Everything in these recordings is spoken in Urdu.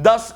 10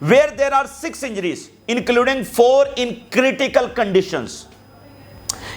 where there are 6 injuries including 4 in critical conditions.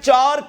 4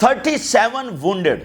37 wounded,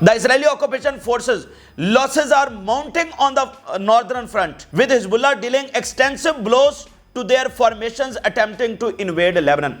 the Israeli occupation forces losses are mounting on the northern front with Hezbollah dealing extensive blows to their formations attempting to invade Lebanon.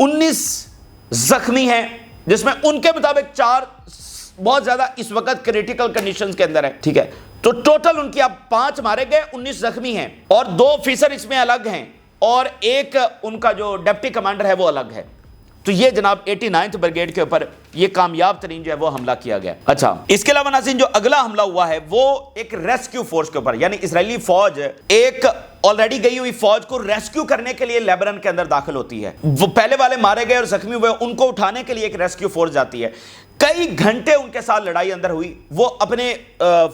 19 زخمی ہیں، جس میں ان کے مطابق 4 بہت زیادہ اس وقت کریٹیکل کنڈیشنز کے اندر ہے، ٹھیک ہے؟ تو ٹوٹل ان کی اب 5 مارے گئے، 19 زخمی ہیں، اور 2 آفیسر اس میں الگ ہیں، اور ایک ان کا جو ڈپٹی کمانڈر ہے وہ الگ ہے۔ تو یہ جناب 89 بریگیڈ کے اوپر یہ کامیاب ترین جو ہے وہ حملہ کیا گیا۔ اچھا، اس کے علاوہ ناظرین جو اگلا حملہ ہوا ہے وہ ایک ریسکیو فورس کے اوپر، یعنی اسرائیلی فوج ایک آلریڈی گئی ہوئی فوج کو ریسکیو کرنے کے لیے لیبنان کے اندر داخل ہوتی ہے۔ وہ پہلے والے مارے گئے اور زخمی ہوئے، ان کو اٹھانے کے لیے ایک ریسکیو فورس جاتی ہے۔ کئی گھنٹے ان کے ساتھ لڑائی اندر ہوئی، وہ اپنے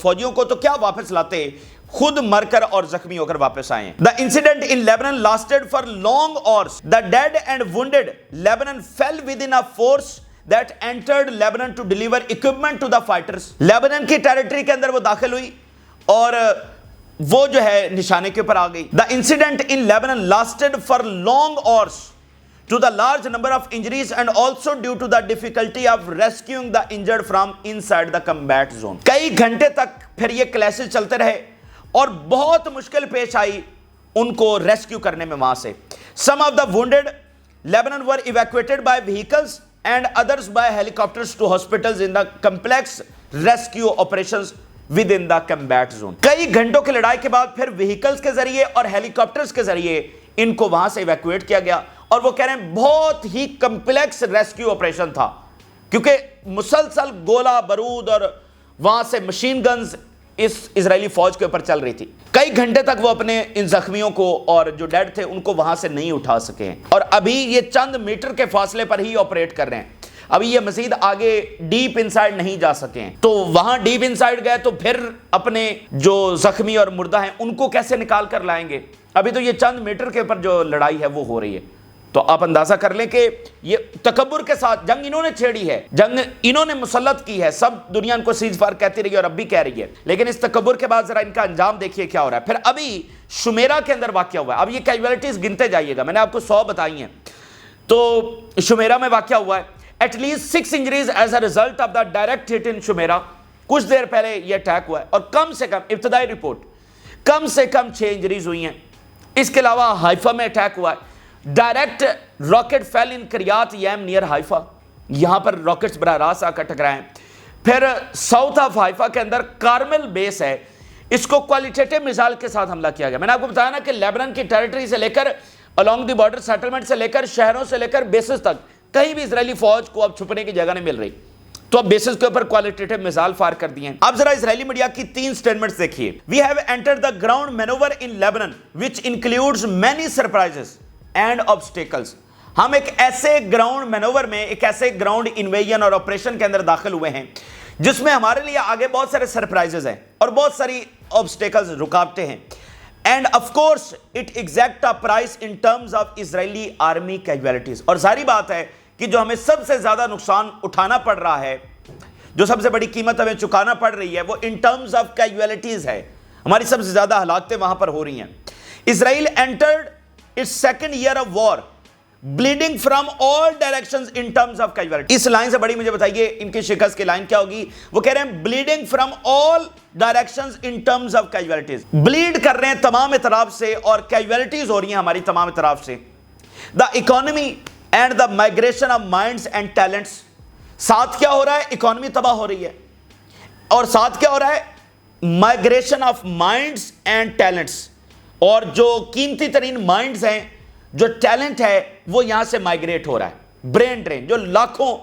فوجیوں کو تو کیا واپس لاتے، خود مر کر اور زخمی ہو کر واپس آئے ہیں۔ The incident in Lebanon lasted for long hours. The dead and wounded Lebanon fell within a force that entered Lebanon to deliver equipment to the fighters. Lebanon کی ٹیریٹری کے اندر وہ داخل ہوئی اور وہ جو ہے نشانے کے اوپر آ گئی۔ The incident in Lebanon lasted for long hours to the large number of injuries and also due to the difficulty of rescuing the injured from inside the combat zone. کئی گھنٹے تک پھر یہ کلیشز چلتے رہے اور بہت مشکل پیش آئی ان کو ریسکیو کرنے میں وہاں سے۔ Some of the wounded Lebanon were evacuated by vehicles and others by helicopters to hospitals in the complex rescue operations within the combat zone. کئی گھنٹوں کی لڑائی کے بعد پھر وہیکلز کے ذریعے اور ہیلی کاپٹرز کے ذریعے ان کو وہاں سے ایویکویٹ کیا گیا، اور وہ کہہ رہے ہیں بہت ہی کمپلیکس ریسکیو آپریشن تھا، کیونکہ مسلسل گولہ بارود اور وہاں سے مشین گنز اس اسرائیلی فوج کے اوپر چل رہی تھی۔ کئی گھنٹے تک وہ اپنے ان زخمیوں کو اور جو ڈیڈ تھے ان کو وہاں سے نہیں اٹھا سکے ہیں، اور ابھی یہ چند میٹر کے فاصلے پر ہی آپریٹ کر رہے ہیں، ابھی یہ مزید آگے ڈیپ انسائیڈ نہیں جا سکے ہیں۔ تو وہاں ڈیپ انسائیڈ گئے تو پھر اپنے جو زخمی اور مردہ ہیں ان کو کیسے نکال کر لائیں گے؟ ابھی تو یہ چند میٹر کے اوپر جو لڑائی ہے وہ ہو رہی ہے۔ تو آپ اندازہ کر لیں کہ یہ تکبر کے ساتھ جنگ انہوں نے چھیڑی ہے، جنگ انہوں نے مسلط کی ہے، سب دنیا ان کو سیز فائر کہتی رہی ہے اور اب بھی کہہ رہی ہے، لیکن اس تکبر کے بعد ذرا ان کا انجام دیکھیے کیا ہو رہا ہے۔ پھر ابھی شمیرہ کے اندر واقعہ ہوا ہے، اب یہ کیجویلٹیز گنتے جائیے گا، میں نے آپ کو 100 بتائی ہیں۔ تو شمیرہ میں واقعہ ہوا ہے، at least 6 injuries as a result of the direct hit in Shomera, کچھ دیر پہلے یہ اٹیک ہوا ہے، اور کم سے کم ابتدائی رپورٹ کم سے کم 6 انجریز ہوئی ہیں۔ اس کے علاوہ حائفہ میں اٹیک ہوا ہے، ڈائریکٹ راکٹ فیل ان کریات یم نیئر حائفہ، یہاں پر راکٹس براہ راست آ کر ٹکرائے ہیں۔ پھر ساؤتھ آف حائفہ کے اندر کارمل بیس ہے، اس کو کوالٹیٹیو میزائل کے ساتھ حملہ کیا گیا۔ میں نے آپ کو بتایا نا کہ لیبنان کی ٹیریٹری سے لے کر along دی بارڈر سیٹلمنٹ سے لے کر شہروں سے لے کر بیسز تک کہیں بھی اسرائیلی فوج کو اب چھپنے کی جگہ نہیں مل رہی، تو اب بیسز کے اوپر کوالٹیٹیو میزائل فائر کر دیے ہیں۔ اب ذرا اسرائیلی میڈیا کی 3 سٹیٹمنٹس دیکھیے۔ We have entered the ground maneuver in Lebanon which includes many surprises and obstacles. ہم ایک ایسے گراؤنڈ مینوور میں، ایک ایسے گراؤنڈ انویژن اور آپریشن کے اندر داخل ہوئے ہیں جس میں ہمارے لیے آگے بہت سارے سرپرائزز ہیں اور بہت ساری آبسٹیکلز، رکاوٹیں ہیں، and of course it exact a price in terms of Israeli army casualties. اور ظاہری بات ہے کہ جو ہمیں سب سے زیادہ نقصان اٹھانا پڑ رہا ہے، جو سب سے بڑی قیمت ہمیں چکانا پڑ رہی ہے، وہ ان ٹرمز آف کیجویلٹیز ہے، ہماری سب سے زیادہ ہلاکتیں وہاں پر ہو رہی ہیں۔ اسرائیل entered its second year of war bleeding from all directions in terms of casualty۔ اس لائن سے بڑی مجھے بتائیے ان کی شکست کی لائن کیا ہوگی؟ وہ کہہ رہے ہیں bleeding from all directions in terms of casualties، bleed کر رہے ہیں تمام اطراف سے اور casualties ہو رہی ہیں ہماری تمام اطراف سے۔ the economy and the migration of minds and talents، ساتھ کیا ہو رہا ہے؟ اکانومی تباہ ہو رہی ہے، اور ساتھ کیا ہو رہا ہے؟ migration of minds and talents، اور جو قیمتی ترین مائنڈز ہیں، جو ٹیلنٹ ہے، وہ یہاں سے مائگریٹ ہو رہا ہے، برین ڈرین، جو لاکھوں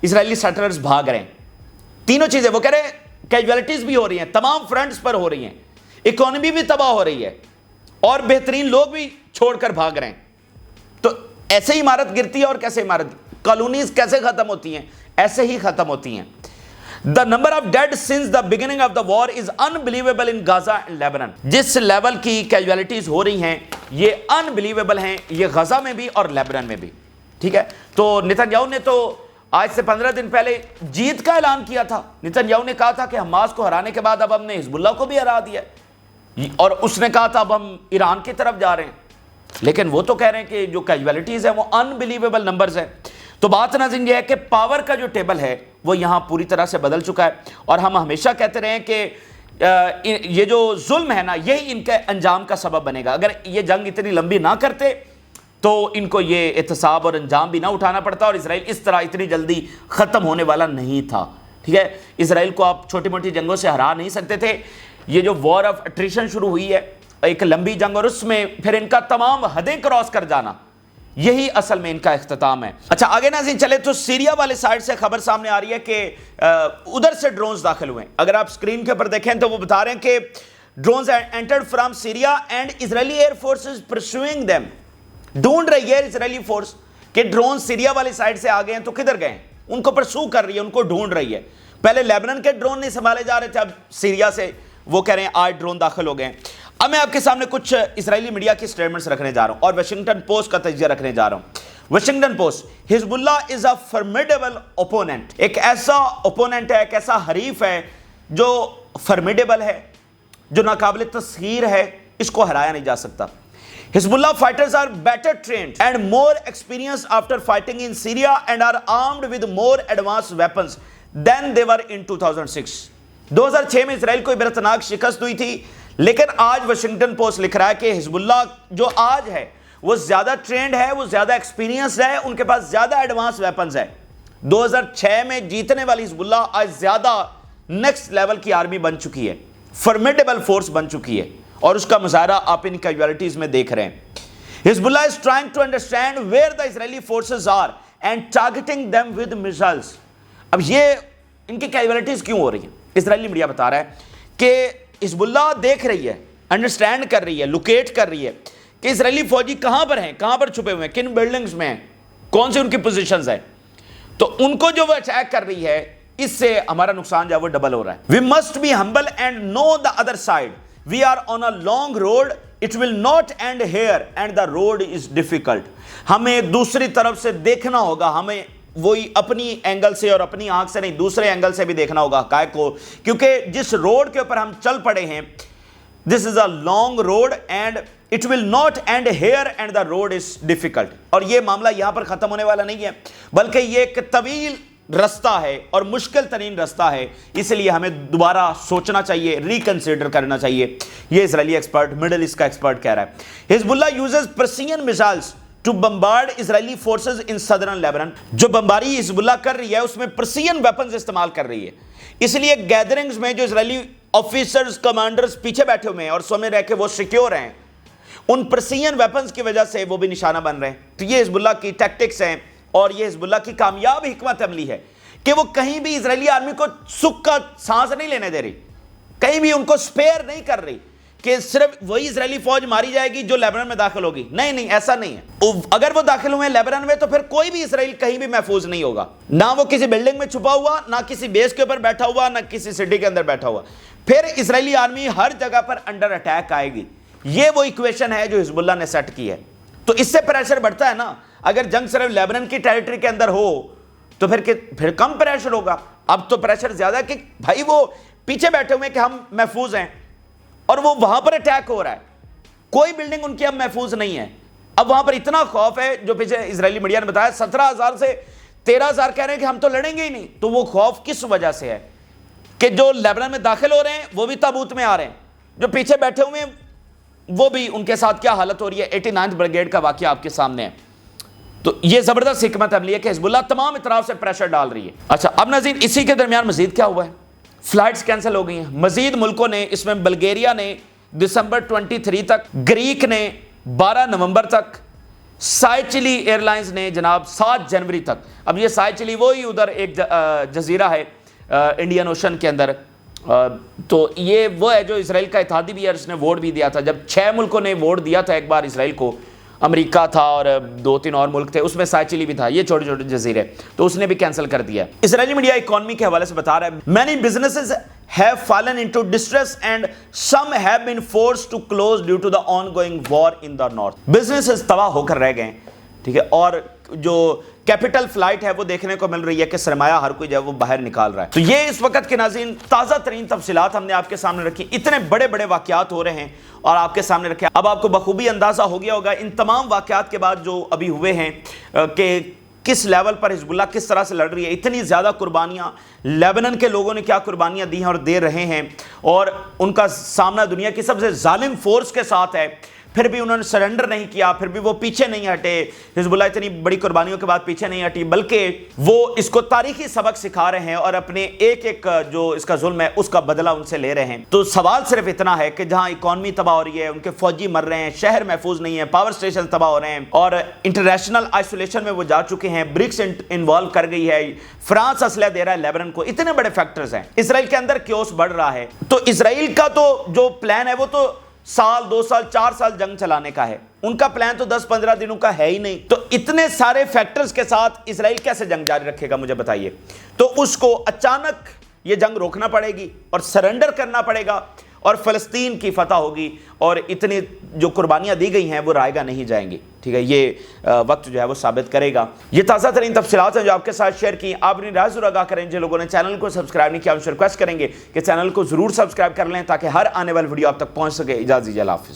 اسرائیلی سیٹلرز بھاگ رہے ہیں۔ تینوں چیزیں وہ کہہ رہے ہیں کیجویلٹیز بھی ہو رہی ہیں، تمام فرنٹس پر ہو رہی ہیں، اکانومی بھی تباہ ہو رہی ہے اور بہترین لوگ بھی چھوڑ کر بھاگ رہے ہیں۔ تو ایسے ہی عمارت گرتی ہے، اور کیسے عمارت کالونیز کیسے ختم ہوتی ہیں؟ ایسے ہی ختم ہوتی ہیں۔ The number of dead since the beginning of the war is unbelievable in Gaza and Lebanon۔ جس لیول کی کیجویلٹیز ہو رہی ہیں یہ unbelievable ہیں، یہ غزہ میں بھی اور لیبنان میں بھی، ٹھیک ہے؟ تو نتن یاہو نے تو آج سے 15 دن پہلے جیت کا اعلان کیا تھا۔ نتن یاہو نے کہا تھا کہ حماس کو ہرانے کے بعد اب ہم نے حزب اللہ کو بھی ہرا دیا، اور اس نے کہا تھا اب ہم ایران کی طرف جا رہے ہیں، لیکن وہ تو کہہ رہے ہیں کہ جو کیجویلٹیز ہیں وہ unbelievable نمبرز ہیں۔ تو بات ناظرین یہ ہے کہ پاور کا جو ٹیبل ہے وہ یہاں پوری طرح سے بدل چکا ہے، اور ہم ہمیشہ کہتے رہے ہیں کہ یہ جو ظلم ہے نا، یہی ان کے انجام کا سبب بنے گا۔ اگر یہ جنگ اتنی لمبی نہ کرتے تو ان کو یہ احتساب اور انجام بھی نہ اٹھانا پڑتا اور اسرائیل اس طرح اتنی جلدی ختم ہونے والا نہیں تھا. ٹھیک ہے, اسرائیل کو آپ چھوٹی موٹی جنگوں سے ہرا نہیں سکتے تھے. یہ جو وار آف اٹریشن شروع ہوئی ہے, ایک لمبی جنگ, اور اس میں پھر ان کا تمام حدیں کراس کر جانا, یہی اصل میں ان کا اختتام ہے. اچھا آگے ناظرین چلے تو سیریا والے سائڈ سے خبر سامنے آ رہی ہے کہ ادھر سے ڈرونز داخل ہوئے ہیں. اگر آپ سکرین کے اوپر دیکھیں تو وہ بتا رہے ہیں کہ drones entered from Syria and Israeli Air Force is pursuing them. ڈھونڈ رہی ہے اسرائیلی فورس کہ ڈرون سیریا والے سائڈ سے آگئے ہیں تو کدھر گئے ہیں, ان کو پرسو کر رہی ہے, ان کو ڈھونڈ رہی ہے. پہلے لیبنن کے ڈرون نہیں سنبھالے جا رہے تھے, اب سیریا سے وہ کہہ رہے ہیں آج ڈرون داخل ہو گئے ہیں. اب میں آپ کے سامنے کچھ اسرائیلی میڈیا کی سٹیٹمنٹس رکھنے جا رہا ہوں اور واشنگٹن پوسٹ کا تجزیہ رکھنے جا رہا ہوں. واشنگٹن پوسٹ, حزب اللہ از اے فرمیڈیبل اوپوننٹ. ایک ایسا اوپوننٹ ہے, ایک ایسا حریف ہے جو فرمیڈیبل ہے, جو ناقابل تسخیر ہے, اس کو ہرایا نہیں جا سکتا. Hezbollah fighters are better trained and more experienced after fighting in Syria and are armed with more advanced weapons than they were in 2006. 2006 میں اسرائیل کو عبرتناک شکست ہوئی تھی, لیکن آج واشنگٹن پوسٹ لکھ رہا ہے کہ حزب اللہ جو آج ہے وہ زیادہ ٹرینڈ ہے, وہ زیادہ ایکسپیرینسڈ ہے, ان کے پاس زیادہ ایڈوانس ویپنز ہے. 2006 میں جیتنے والی حزب اللہ آج زیادہ نیکسٹ لیول کی آرمی بن چکی ہے, فرمیڈیبل فورس بن چکی ہے, اور اس کا مظاہرہ آپ ان کیجوالٹیز میں دیکھ رہے ہیں. حزب اللہ is trying to understand where the Israeli forces are and targeting them with missiles. اب یہ ان کی کیجوالٹیز کیوں ہو رہی ہیں؟ اسرائیلی میڈیا بتا رہا ہے کہ حزب اللہ دیکھ رہی ہے, انڈرسٹینڈ کر رہی ہے, لوکیٹ کر رہی ہے کہ اسرائیلی فوجی کہاں پر ہیں, کہاں پر چھپے ہوئے ہیں, کن بلڈنگز میں ہیں, کون سے ان کی پوزیشنز ہیں. تو ان کو جو وہ اٹیک کر رہی ہے, اس سے ہمارا نقصان جو ہے وہ ڈبل ہو رہا ہے. We must be humble and know the other side. We are on a long road. It will not end here and the road is difficult. ہمیں دوسری طرف سے دیکھنا ہوگا, ہمیں وہی اپنی اینگل سے اور اپنی آنکھ سے نہیں, دوسرے اینگل سے بھی دیکھنا ہوگا حقائق کو, کیونکہ جس روڈ کے اوپر ہم چل پڑے ہیں, this is a long road and it will not end here and the road is difficult. اور یہ معاملہ یہاں پر ختم ہونے والا نہیں ہے, بلکہ یہ ایک طویل رستہ ہے اور مشکل ترین رستہ ہے, اس لیے ہمیں دوبارہ سوچنا چاہیے, ریکنسیڈر کرنا چاہیے. یہ اسرائیلی ایکسپرٹ, مڈل ایسٹ کا ایکسپرٹ کہہ رہا ہے. Hezbollah uses Persian missiles to bombard Israeli forces in southern Lebanon. جو بمباری حزب اللہ کر رہی ہے اس میں پرسین ویپنز استعمال کر رہی ہے, اس لیے گیدرنگز میں جو اسرائیلی آفیسرز, کمانڈرز پیچھے بیٹھے ہوئے ہیں اور سمجھ رہے کہ وہ سیکیور ہیں, ان پرسین ویپنز کی وجہ سے وہ بھی نشانہ بن رہے ہیں. تو یہ حزب اللہ کی ٹیکٹکس ہیں اور یہ حزب اللہ کی کامیاب حکمت عملی ہے کہ وہ کہیں بھی اسرائیلی آرمی کو سکھ کا سانس نہیں لینے دے رہی, کہیں بھی ان کو سپیئر نہیں کر رہی کہ صرف وہی اسرائیلی فوج ماری جائے گی جو لیبنن میں داخل ہوگی. نہیں نہیں, ایسا نہیں ہے. اگر وہ داخل ہوئے ہیں لیبنن میں تو پھر کوئی بھی اسرائیل کہیں بھی محفوظ نہیں ہوگا, نہ وہ کسی بلڈنگ میں چھپا ہوا, نہ کسی بیس کے اوپر بیٹھا ہوا, نہ کسی سٹی کے اندر بیٹھا ہوا. پھر اسرائیلی آرمی ہر جگہ پر انڈر اٹیک آئے گی. یہ وہ ایکویشن ہے جو حزب اللہ نے سیٹ کی ہے. تو اس سے پریشر بڑھتا ہے نا. اگر جنگ صرف لیبنن کی ٹیریٹری کے اندر ہو تو پھر کم پریشر ہوگا. اب تو پریشر زیادہ ہے کہ بھائی وہ پیچھے بیٹھے ہوئے کہ ہم محفوظ ہیں, اور وہ وہاں پر اٹیک ہو رہا ہے, کوئی بلڈنگ ان کی اب محفوظ نہیں ہے. اب وہاں پر اتنا خوف ہے, جو پیچھے اسرائیلی میڈیا نے بتایا 17,000 سے 13,000 کہہ رہے ہیں کہ ہم تو لڑیں گے ہی نہیں. تو وہ خوف کس وجہ سے ہے کہ جو لیبنن میں داخل ہو رہے ہیں وہ بھی تابوت میں آ رہے ہیں, جو پیچھے بیٹھے ہوئے ہیں وہ بھی, ان کے ساتھ کیا حالت ہو رہی ہے. 89 بریگیڈ کا واقعہ آپ کے سامنے ہے. تو یہ زبردست حکمت عملی ہے کہ حزب اللہ تمام اطراف سے پریشر ڈال رہی ہے. اچھا اب ناظرین اسی کے درمیان مزید کیا ہوا ہے, فلائٹس کینسل ہو گئی ہیں. مزید ملکوں نے, اس میں بلگیریا نے دسمبر 23 تک, گریک نے 12 نومبر تک, سائچلی ایئر لائنز نے جناب 7 جنوری تک. اب یہ سائچلی وہی ادھر ایک جزیرہ ہے انڈین اوشن کے اندر, تو یہ وہ ہے جو اسرائیل کا اتحادی بھی ہے, اس نے ووٹ بھی دیا تھا. جب 6 ملکوں نے ووٹ دیا تھا ایک بار اسرائیل کو, امریکہ تھا اور 2-3 اور ملک تھے, اس میں سائچلی بھی تھا, یہ چھوٹے چھوٹے جزیرے, تو اس نے بھی کینسل کر دیا. اسرائیلی میڈیا اکانومی کے حوالے سے بتا رہا ہے many businesses have fallen into distress and some have been forced to close due to the ongoing war in the north. businesses تباہ ہو کر رہ گئے, ٹھیک ہے, اور جو کیپٹل فلائٹ ہے وہ دیکھنے کو مل رہی ہے کہ سرمایہ ہر کوئی جو ہے وہ باہر نکال رہا ہے. تو یہ اس وقت کے ناظرین تازہ ترین تفصیلات ہم نے آپ کے سامنے رکھی. اتنے بڑے بڑے واقعات ہو رہے ہیں اور آپ کے سامنے رکھے. اب آپ کو بخوبی اندازہ ہو گیا ہوگا ان تمام واقعات کے بعد جو ابھی ہوئے ہیں کہ کس لیول پر حزب اللہ کس طرح سے لڑ رہی ہے. اتنی زیادہ قربانیاں لیبنن کے لوگوں نے کیا قربانیاں دی ہیں اور دے رہے ہیں, اور ان کا سامنا دنیا کی سب سے ظالم فورس کے ساتھ ہے پھر بھی انہوں نے سرنڈر نہیں کیا, پھر بھی وہ پیچھے نہیں ہٹے. حزب اللہ اتنی بڑی قربانیوں کے بعد پیچھے نہیں ہٹی, بلکہ وہ اس کو تاریخی سبق سکھا رہے ہیں اور اپنے ایک ایک جو اس کا ظلم ہے اس کا بدلہ ان سے لے رہے ہیں. تو سوال صرف اتنا ہے کہ جہاں اکانومی تباہ ہو رہی ہے, ان کے فوجی مر رہے ہیں, شہر محفوظ نہیں ہے, پاور سٹیشن تباہ ہو رہے ہیں, اور انٹرنیشنل آئسولیشن میں وہ جا چکے ہیں, برکس انوالو کر گئی ہے, فرانس اسلحہ دے رہا ہے لیبنان کو, اتنے بڑے فیکٹرز ہیں, اسرائیل کے اندر کیوس بڑھ رہا ہے. تو اسرائیل کا تو جو پلان ہے وہ تو سال 2 سال 4 سال جنگ چلانے کا ہے, ان کا پلان تو 10-15 دنوں کا ہے ہی نہیں. تو اتنے سارے فیکٹرز کے ساتھ اسرائیل کیسے جنگ جاری رکھے گا مجھے بتائیے. تو اس کو اچانک یہ جنگ روکنا پڑے گی اور سرنڈر کرنا پڑے گا اور فلسطین کی فتح ہوگی, اور اتنی جو قربانیاں دی گئی ہیں وہ رائگاں نہیں جائیں گی. ٹھیک ہے, یہ وقت جو ہے وہ ثابت کرے گا. یہ تازہ ترین تفصیلات ہیں جو آپ کے ساتھ شیئر کی. آپ اپنی رائے ضرور آگاہ کریں. جن لوگوں نے چینل کو سبسکرائب نہیں کیا ان سے ریکویسٹ کریں گے کہ چینل کو ضرور سبسکرائب کر لیں تاکہ ہر آنے والی ویڈیو آپ تک پہنچ سکے. اجازت دیجیے, اللہ حافظ.